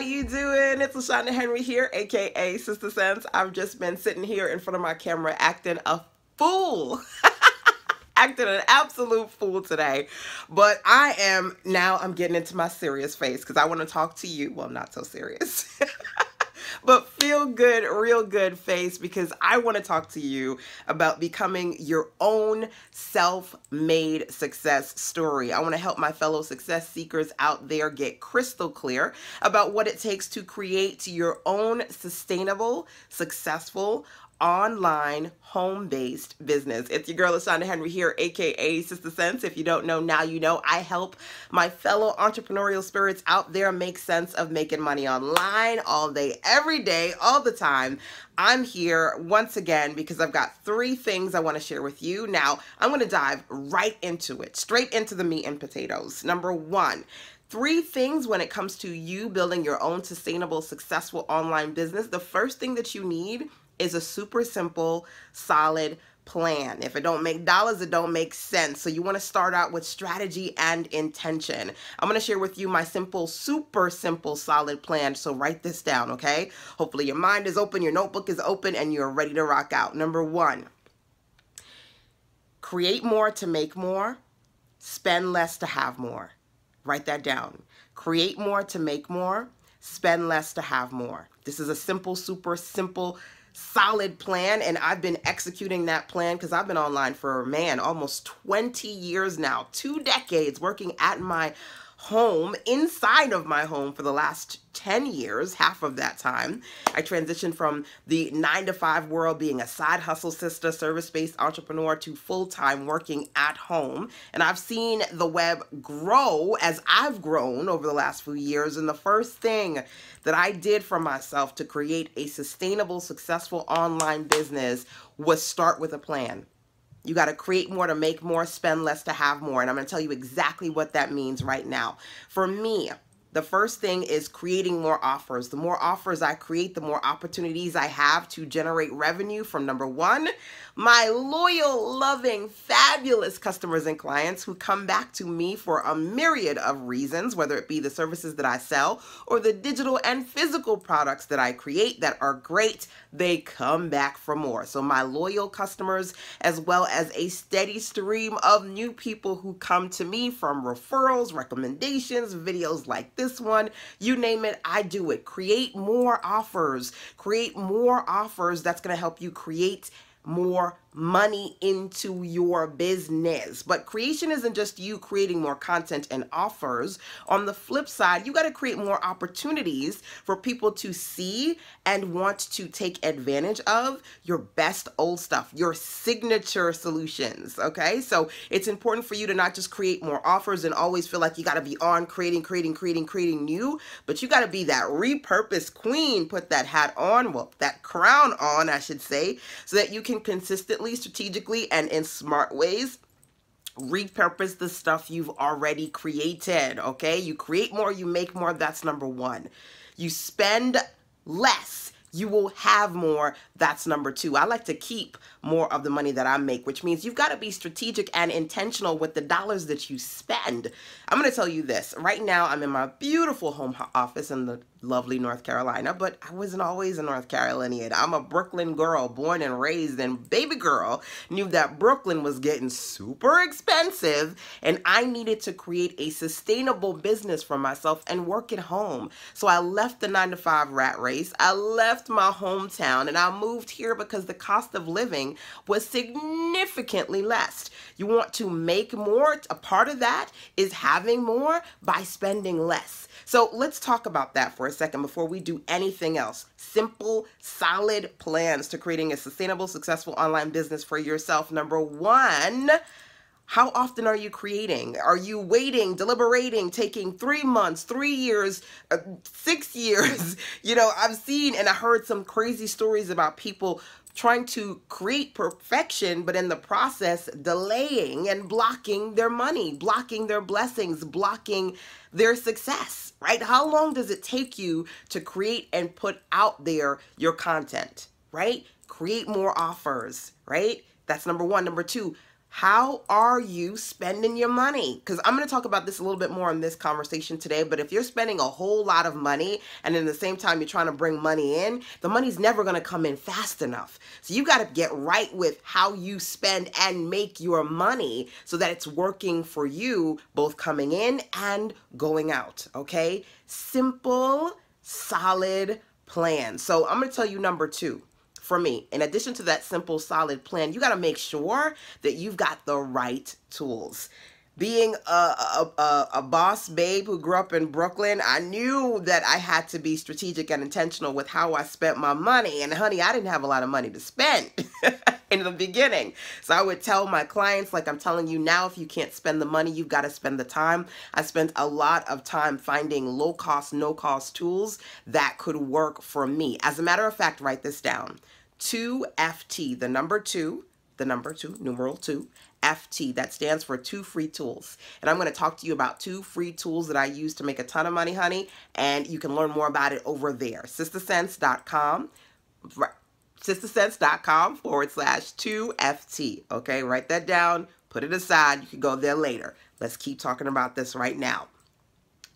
you doing? It's LaShonda Henry here, aka Sister Sense. I've just been sitting here in front of my camera acting a fool. Acting an absolute fool today. But I'm getting into my serious face because I want to talk to you. Well, not so serious. But feel good, real good face, because I want to talk to you about becoming your own self-made success story. I want to help my fellow success seekers out there get crystal clear about what it takes to create your own sustainable, successful, online home-based business. It's your girl LaShonda Henry here, aka Sister Sense. If you don't know, now you know. I help my fellow entrepreneurial spirits out there make sense of making money online all day, every day, all the time. I'm here once again because I've got 3 things I want to share with you. Now, I'm going to dive right into it, straight into the meat and potatoes. Number 1, 3 things when it comes to you building your own sustainable, successful online business. The first thing that you need is a super simple, solid plan. If it don't make dollars, it don't make sense. So you want to start out with strategy and intention. I'm going to share with you my super simple, solid plan. So write this down, okay? Hopefully your mind is open, your notebook is open, and you're ready to rock out. Number 1, create more to make more, spend less to have more. Write that down. Create more to make more, spend less to have more. This is a simple, super simple, solid plan, and I've been executing that plan because I've been online for, man, almost 20 years now, 2 decades working at my home, inside of my home for the last 10 years, half of that time. I transitioned from the 9-to-5 world, being a side hustle sister, service-based entrepreneur, to full-time working at home. And I've seen the web grow as I've grown over the last few years. And the first thing that I did for myself to create a sustainable, successful online business was start with a plan. You got to create more to make more, spend less to have more. And I'm going to tell you exactly what that means right now. For me, the first thing is creating more offers. The more offers I create, the more opportunities I have to generate revenue from, number 1, my loyal, loving, fabulous customers and clients who come back to me for a myriad of reasons, whether it be the services that I sell or the digital and physical products that I create that are great. They come back for more. So my loyal customers, as well as a steady stream of new people who come to me from referrals, recommendations, videos like this one, you name it, I do it. Create more offers. Create more offers. That's going to help you create more money into your business. But creation isn't just you creating more content and offers. On the flip side, you got to create more opportunities for people to see and want to take advantage of your best old stuff, your signature solutions. Okay, so it's important for you to not just create more offers and always feel like you got to be on creating new, but you got to be that repurposed queen. Put that hat on, well, that crown on, I should say, so that you can consistently, strategically, and in smart ways repurpose the stuff you've already created. Okay, you create more, you make more. That's number 1. You spend less, you will have more. That's number 2. I like to keep more of the money that I make, which means you've got to be strategic and intentional with the dollars that you spend. I'm going to tell you this. Right now, I'm in my beautiful home office in the lovely North Carolina, but I wasn't always a North Carolinian. I'm a Brooklyn girl, born and raised, and baby girl knew that Brooklyn was getting super expensive, and I needed to create a sustainable business for myself and work at home. So I left the 9-to-5 rat race. I left my hometown, and I moved here because the cost of living was significantly less. You want to make more. A part of that is having more by spending less. So let's talk about that for a second before we do anything else. Simple, solid plans to creating a sustainable, successful online business for yourself. Number 1, how often are you creating? Are you waiting, deliberating, taking 3 months, 3 years, 6 years? You know, I've seen and I heard some crazy stories about people trying to create perfection, but in the process delaying and blocking their money, blocking their blessings, blocking their success, right? How long does it take you to create and put out there your content, right? Create more offers, right? That's number 1. Number 2, How are you spending your money? Because I'm going to talk about this a little bit more in this conversation today, but if you're spending a whole lot of money and at the same time you're trying to bring money in, the money's never going to come in fast enough. So you got to get right with how you spend and make your money so that it's working for you, both coming in and going out, okay? Simple, solid plan. So I'm going to tell you number 2. For me, in addition to that simple, solid plan, you got to make sure that you've got the right tools. Being a boss babe who grew up in Brooklyn, I knew that I had to be strategic and intentional with how I spent my money. And honey, I didn't have a lot of money to spend in the beginning. So I would tell my clients, like I'm telling you now, if you can't spend the money, you've got to spend the time. I spent a lot of time finding low cost, no cost tools that could work for me. As a matter of fact, write this down. 2FT, the number 2, numeral 2, FT. That stands for 2 free tools. And I'm going to talk to you about 2 free tools that I use to make a ton of money, honey. And you can learn more about it over there. SistaSense.com. SistaSense.com/2FT. Okay, write that down. Put it aside. You can go there later. Let's keep talking about this right now.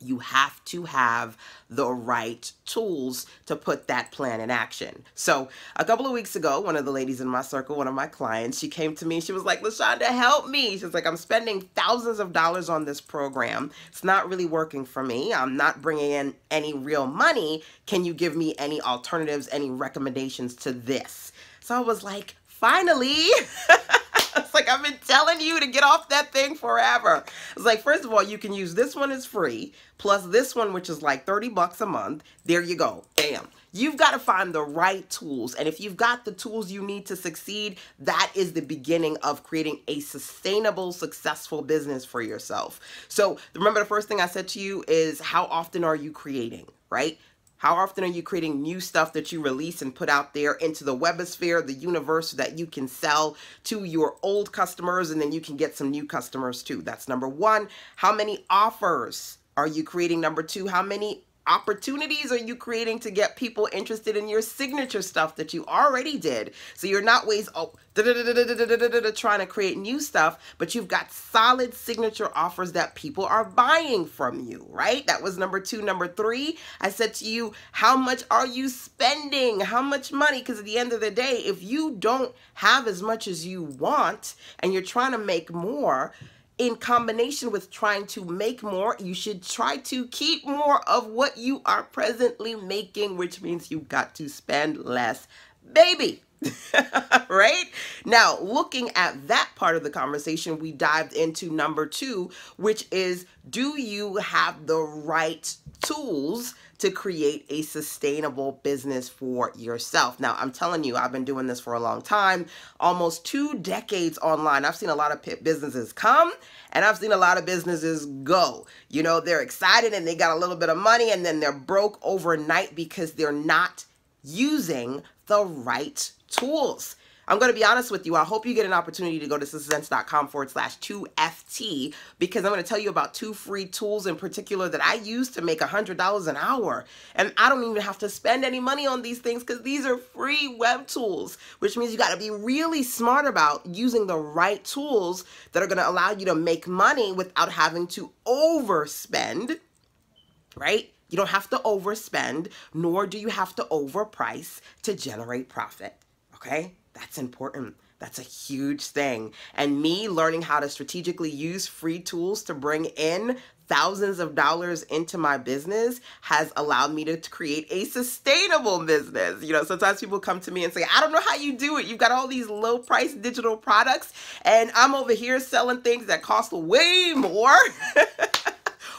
You have to have the right tools to put that plan in action. So a couple of weeks ago, one of the ladies in my circle, one of my clients, she came to me. She was like, LaShonda, help me. She was like, I'm spending thousands of dollars on this program. It's not really working for me. I'm not bringing in any real money. Can you give me any alternatives, any recommendations to this? So I was like, finally. It's like, I've been telling you to get off that thing forever. It's like, first of all, you can use this one as free, plus this one, which is like 30 bucks a month. There you go. Bam. You've got to find the right tools. And if you've got the tools you need to succeed, that is the beginning of creating a sustainable, successful business for yourself. So remember, the first thing I said to you is, how often are you creating, right? How often are you creating new stuff that you release and put out there into the webosphere, the universe, so that you can sell to your old customers and then you can get some new customers too? That's number 1. How many offers are you creating? Number 2, how many opportunities are you creating to get people interested in your signature stuff that you already did? So you're not trying to create new stuff, but you've got solid signature offers that people are buying from you, right? That was number 2. Number 3, I said to you, how much are you spending? How much money? Because at the end of the day, if you don't have as much as you want and you're trying to make more, in combination with trying to make more, you should try to keep more of what you are presently making, which means you've got to spend less, baby. Right? Now, looking at that part of the conversation, we dived into number 2, which is, do you have the right tools to create a sustainable business for yourself? Now, I'm telling you, I've been doing this for a long time, almost 2 decades online. I've seen a lot of businesses come and I've seen a lot of businesses go. You know, they're excited and they got a little bit of money and then they're broke overnight because they're not using the right tools. I'm going to be honest with you. I hope you get an opportunity to go to sistasense.com/2FT, because I'm going to tell you about 2 free tools in particular that I use to make $100 an hour. And I don't even have to spend any money on these things because these are free web tools, which means you got to be really smart about using the right tools that are going to allow you to make money without having to overspend, right? You don't have to overspend, nor do you have to overprice to generate profit, okay? That's important. That's a huge thing. And me learning how to strategically use free tools to bring in thousands of dollars into my business has allowed me to create a sustainable business. You know, sometimes people come to me and say, I don't know how you do it. You've got all these low price digital products and I'm over here selling things that cost way more.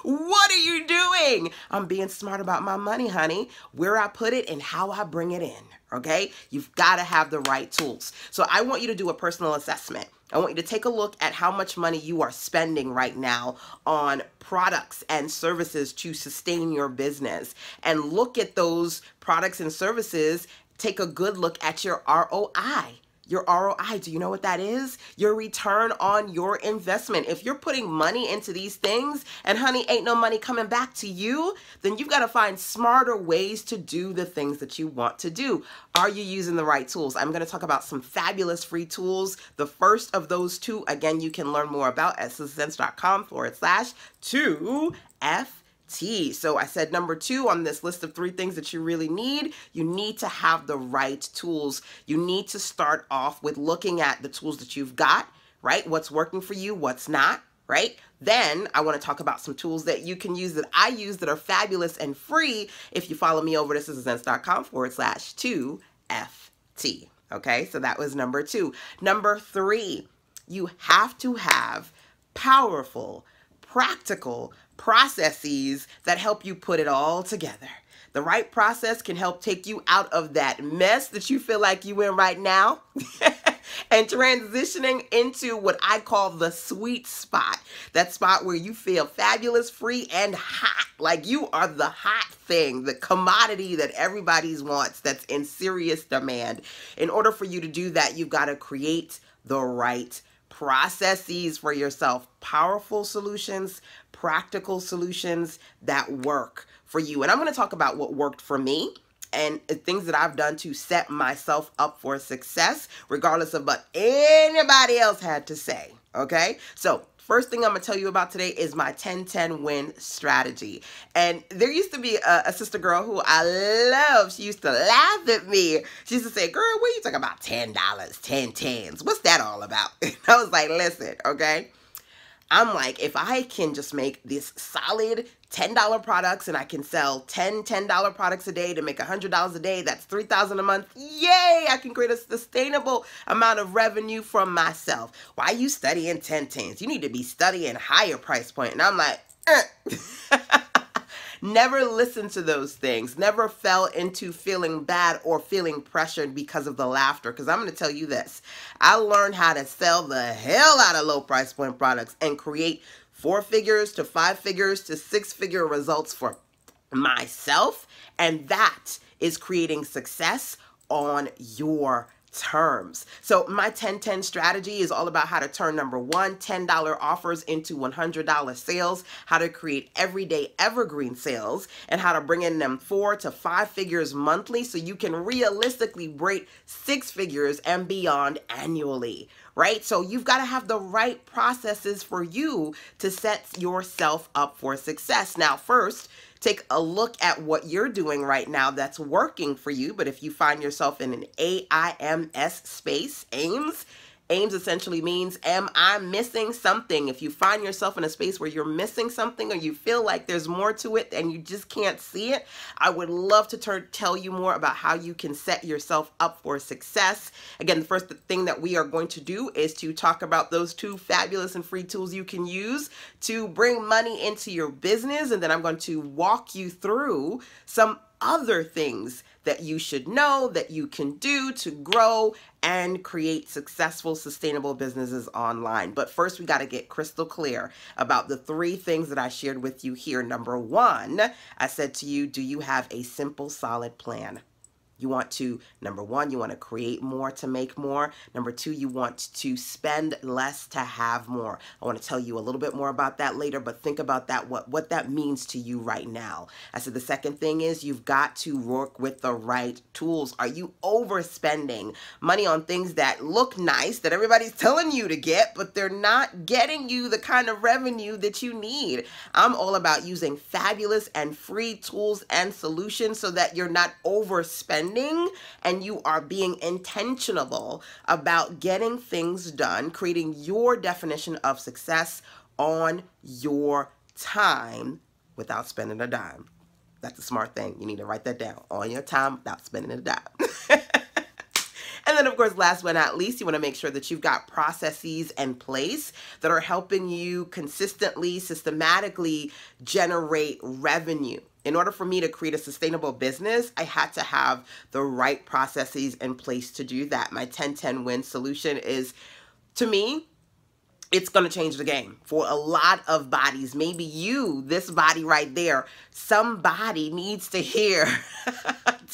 What are you doing? I'm being smart about my money, honey, where I put it and how I bring it in, okay? You've got to have the right tools. So I want you to do a personal assessment. I want you to take a look at how much money you are spending right now on products and services to sustain your business, and look at those products and services. Take a good look at your ROI. Your ROI, do you know what that is? Your return on your investment. If you're putting money into these things and honey, ain't no money coming back to you, then you've got to find smarter ways to do the things that you want to do. Are you using the right tools? I'm going to talk about some fabulous free tools. The first of those two, again, you can learn more about at sistasense.com/2FT. So I said number 2 on this list of 3 things that you really need, you need to have the right tools. You need to start off with looking at the tools that you've got, right? What's working for you, what's not, right? Then I want to talk about some tools that you can use that I use that are fabulous and free if you follow me over to sistasense.com/2FT. Okay, so that was number 2. Number 3, you have to have powerful, practical processes that help you put it all together. The right process can help take you out of that mess that you feel like you're in right now and transitioning into what I call the sweet spot. That spot where you feel fabulous, free, and hot. Like you are the hot thing, the commodity that everybody wants that's in serious demand. In order for you to do that, you've got to create the right processes for yourself. Powerful solutions, practical solutions that work for you. And I'm going to talk about what worked for me and things that I've done to set myself up for success, regardless of what anybody else had to say. Okay? So first thing I'm going to tell you about today is my 10-10 win strategy. And there used to be a sister girl who I love. She used to laugh at me. She used to say, girl, what are you talking about? $10, 10 tens. What's that all about? And I was like, listen, okay? I'm like, if I can just make this solid $10 products and I can sell 10 $10 products a day to make $100 a day, that's $3,000 a month. Yay! I can create a sustainable amount of revenue from myself. Why are you studying 10 tens? You need to be studying higher price point. And I'm like, Never listened to those things. Never fell into feeling bad or feeling pressured because of the laughter. Because I'm going to tell you this. I learned how to sell the hell out of low price point products and create 4 figures to 5 figures to 6 figure results for myself. And that is creating success on your terms. So my 10-10 strategy is all about how to turn number 1, $10 offers into $100 sales, how to create everyday evergreen sales, and how to bring in them 4 to 5 figures monthly so you can realistically break 6 figures and beyond annually, right? So you've got to have the right processes for you to set yourself up for success. Now, first, take a look at what you're doing right now that's working for you. But if you find yourself in an AIMS space, AIMS essentially means, am I missing something? If you find yourself in a space where you're missing something or you feel like there's more to it and you just can't see it, I would love to tell you more about how you can set yourself up for success. Again, the first thing that we are going to do is to talk about those 2 fabulous and free tools you can use to bring money into your business. And then I'm going to walk you through some other things that you should know that you can do to grow and create successful, sustainable businesses online. But first, we got to get crystal clear about the 3 things that I shared with you here. Number 1, I said to you, do you have a simple, solid plan? You want to, number 1, you want to create more to make more. Number 2, you want to spend less to have more. I want to tell you a little bit more about that later, but think about that, what that means to you right now. I said the second thing is you've got to work with the right tools. Are you overspending money on things that look nice, that everybody's telling you to get, but they're not getting you the kind of revenue that you need? I'm all about using fabulous and free tools and solutions so that you're not overspending and you are being intentional about getting things done, creating your definition of success on your time without spending a dime. That's a smart thing. You need to write that down. On your time without spending a dime. And then, of course, last but not least, you want to make sure that you've got processes in place that are helping you consistently, systematically generate revenue. In order for me to create a sustainable business, I had to have the right processes in place to do that. My 10-10 win solution is, to me, it's going to change the game for a lot of bodies. Maybe you, this body right there, somebody needs to hear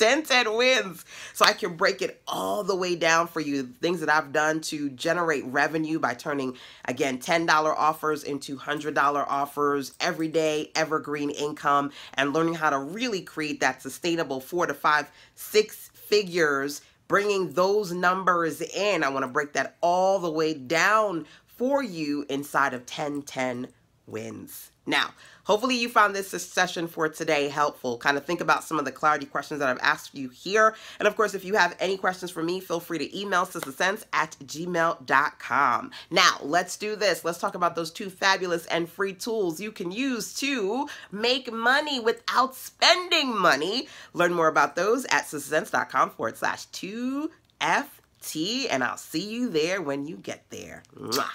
10 wins. So I can break it all the way down for you. Things that I've done to generate revenue by turning, again, $10 offers into $100 offers, everyday evergreen income, and learning how to really create that sustainable 4 to 5, 6 figures, bringing those numbers in. I want to break that all the way down for you inside of 10 wins. Now, hopefully you found this session for today helpful. Kind of think about some of the clarity questions that I've asked you here. And of course, if you have any questions for me, feel free to email sistasense@gmail.com. Now, let's do this. Let's talk about those 2 fabulous and free tools you can use to make money without spending money. Learn more about those at sistasense.com/2FT, and I'll see you there when you get there. Mwah.